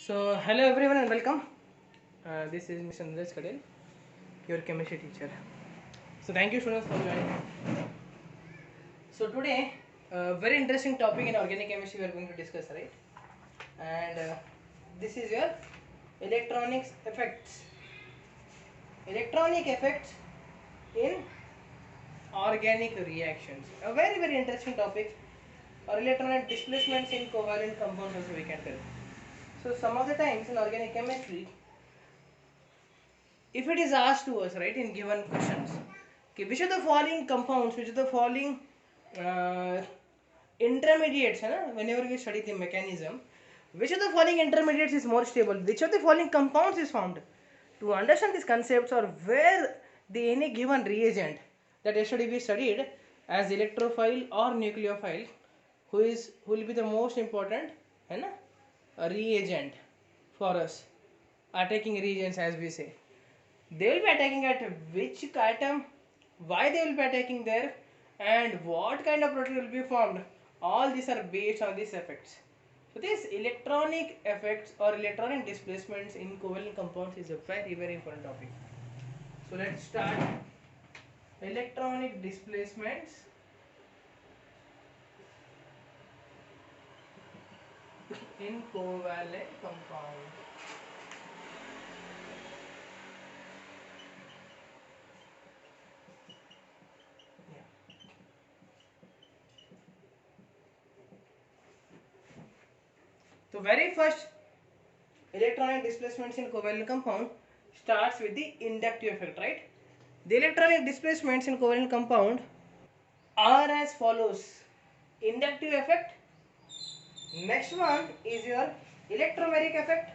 So, hello everyone and welcome. This is Mr. Niraj Kadel, your chemistry teacher. So, thank you students for joining. So, today, very interesting topic in organic chemistry we are going to discuss, right? And this is your electronics effects. Electronic effects in organic reactions. A very interesting topic. Or electronic displacements in covalent compounds also we can tell. So, some of the times in organic chemistry, if it is asked to us, right, in given questions, okay, which of the following compounds, which of the following uh, intermediates, whenever we study the mechanism, which of the following intermediates is more stable, which of the following compounds is formed, to understand these concepts, or where the any given reagent that yesterday we studied as electrophile or nucleophile, who will be the most important reagent for us, attacking reagents as we say. They will be attacking at which atom, why they will be attacking there, and what kind of protein will be formed. All these are based on these effects. So these electronic effects or electronic displacements in covalent compounds is a very important topic. So let's start. Electronic displacements in covalent compounds. Yeah. So very first electronic displacements in covalent compound starts with the inductive effect, right? The electronic displacements in covalent compound are as follows. Inductive effect. Next one is your electromeric effect.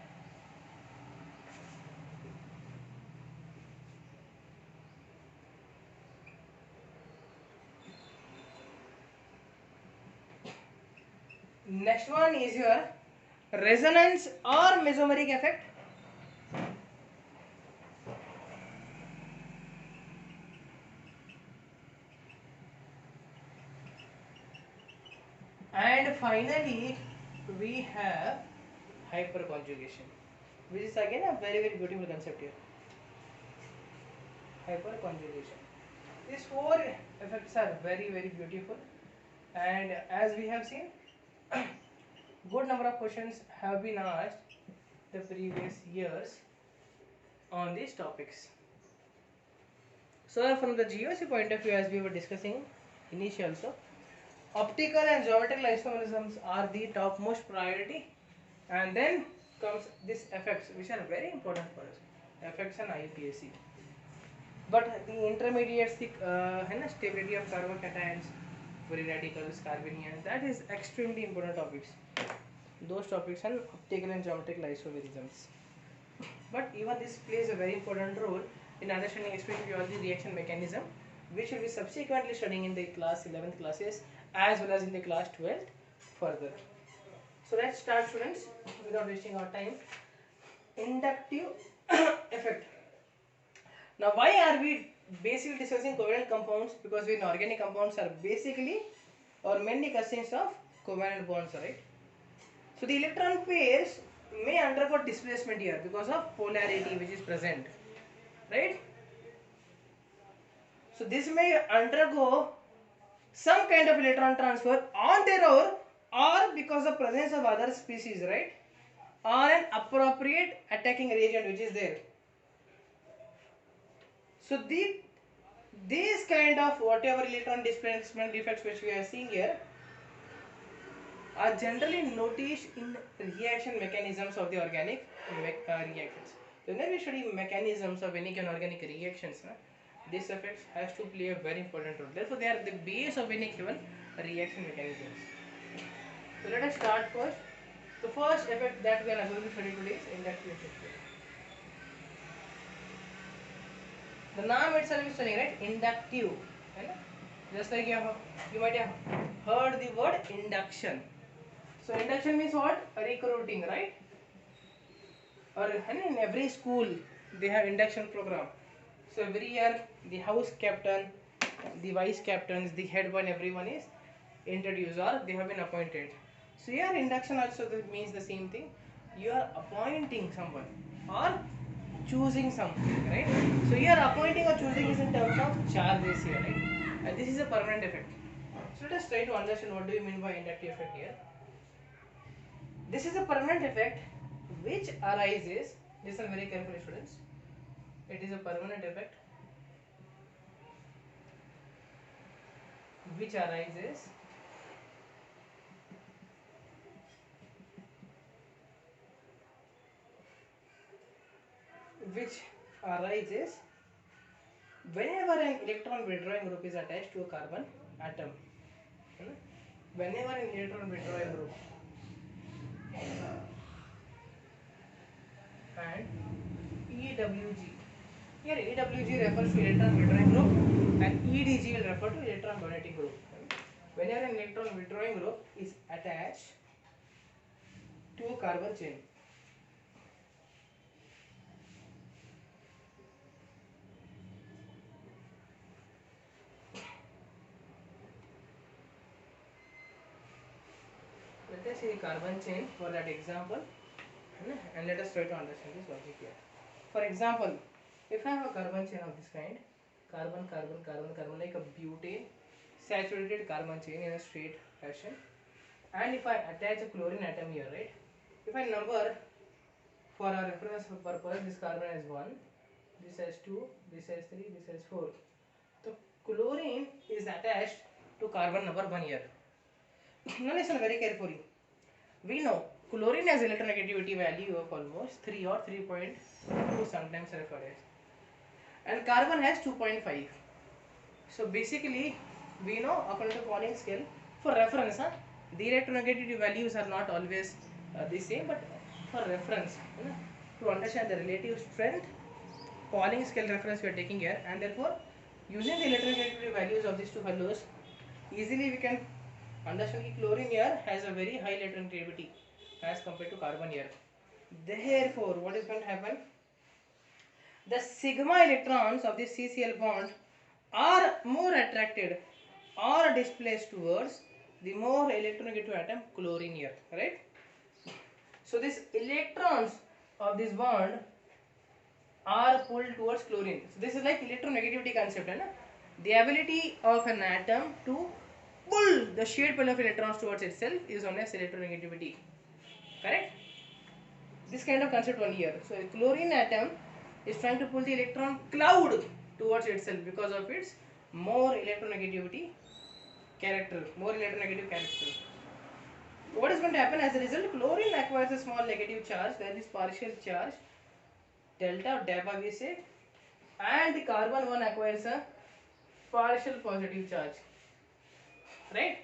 Next one is your resonance or mesomeric effect. And finally, we have hyperconjugation, which is again a very beautiful concept here. Hyperconjugation. These four effects are very beautiful, and as we have seen, good number of questions have been asked the previous years on these topics. So from the GOC point of view, as we were discussing initially also, optical and geometrical isomerisms are the topmost priority, and then comes these effects, which are very important for us, effects and IUPAC. But the intermediates, the stability of carbocations, free radicals, carbanions, that is extremely important topics. Those topics and optical and geometrical isomerisms. But even this plays a very important role in understanding extreme purely reaction mechanism, which will be subsequently studying in the class 11th classes as well as in the class 12th further. So let's start, students, without wasting our time. Inductive effect. Now, why are we basically discussing covalent compounds? Because we inorganic compounds are basically or mainly consists of covalent bonds, right? So the electron pairs may undergo displacement here because of polarity which is present, right? So this may undergo some kind of electron transfer on their own, or because of presence of other species, right? Or an appropriate attacking reagent which is there. So these kind of whatever electron displacement defects which we are seeing here are generally noticed in reaction mechanisms of the organic reactions. Whenever we study mechanisms of any organic reactions, these effects has to play a very important role. Therefore, they are the base of any given reaction mechanisms. So let us start first. The first effect that we are going to study today is inductive effect. The name itself is saying, right? Inductive. Just like you might have heard the word induction. So induction means what? Recruiting, right? Or in every school they have induction program. So every year the house captain, the vice captains, the head one, everyone is introduced or they have been appointed. So here induction also means the same thing. you are appointing someone or choosing something, right? So you are appointing or choosing is in terms of charges here, right? And this is a permanent effect. So let us try to understand what do you mean by inductive effect here. This is a permanent effect which arises, listen very carefully students, it is a permanent effect which arises which arises whenever an electron withdrawing group is attached to a carbon atom. Whenever an electron withdrawing group and EWG. Here EWG refers to electron withdrawing group and EDG will refer to electron donating group. Whenever an electron withdrawing group is attached to a carbon chain. Let us see the carbon chain for that example and let us try to understand this logic here. For example, if I have a carbon chain of this kind, carbon, carbon, carbon, carbon, like a butane saturated carbon chain in a straight fashion, and if I attach a chlorine atom here, right? If I number for our reference purpose, this carbon has 1, this has 2, this has 3, this has 4. So chlorine is attached to carbon number 1 here. Now listen very carefully. We know chlorine has electronegativity value of almost 3 or 3.2 sometimes referred as, and carbon has 2.5. So basically we know according to Pauling scale, for reference, the electronegativity values are not always the same, but for reference, to understand the relative strength, Pauling scale reference we are taking here, and therefore using the electronegativity values of these two fellows, easily we can understand that chlorine here has a very high electronegativity as compared to carbon here. Therefore, what is going to happen? The sigma electrons of this CCl bond are more attracted or displaced towards the more electronegative atom chlorine here, right? So these electrons of this bond are pulled towards chlorine. So this is like electronegativity concept, right? The ability of an atom to pull the shared pair of electrons towards itself is known as electronegativity, correct? This kind of concept one here. So a chlorine atom is trying to pull the electron cloud towards itself because of its more electronegativity character, more electronegative character. What is going to happen as a result? Chlorine acquires a small negative charge, that is partial charge delta or dabba we say, and the carbon one acquires a partial positive charge, right?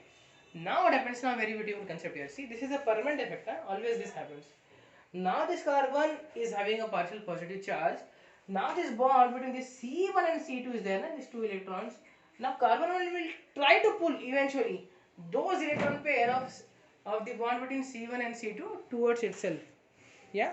Now what happens? Now very beautiful concept here. See, this is a permanent effect, always this happens. Now this carbon is having a partial positive charge. Now this bond between this C1 and C2 is there, these two electrons. Now carbon will try to pull eventually those electron pair of the bond between C1 and C2 towards itself. Yeah.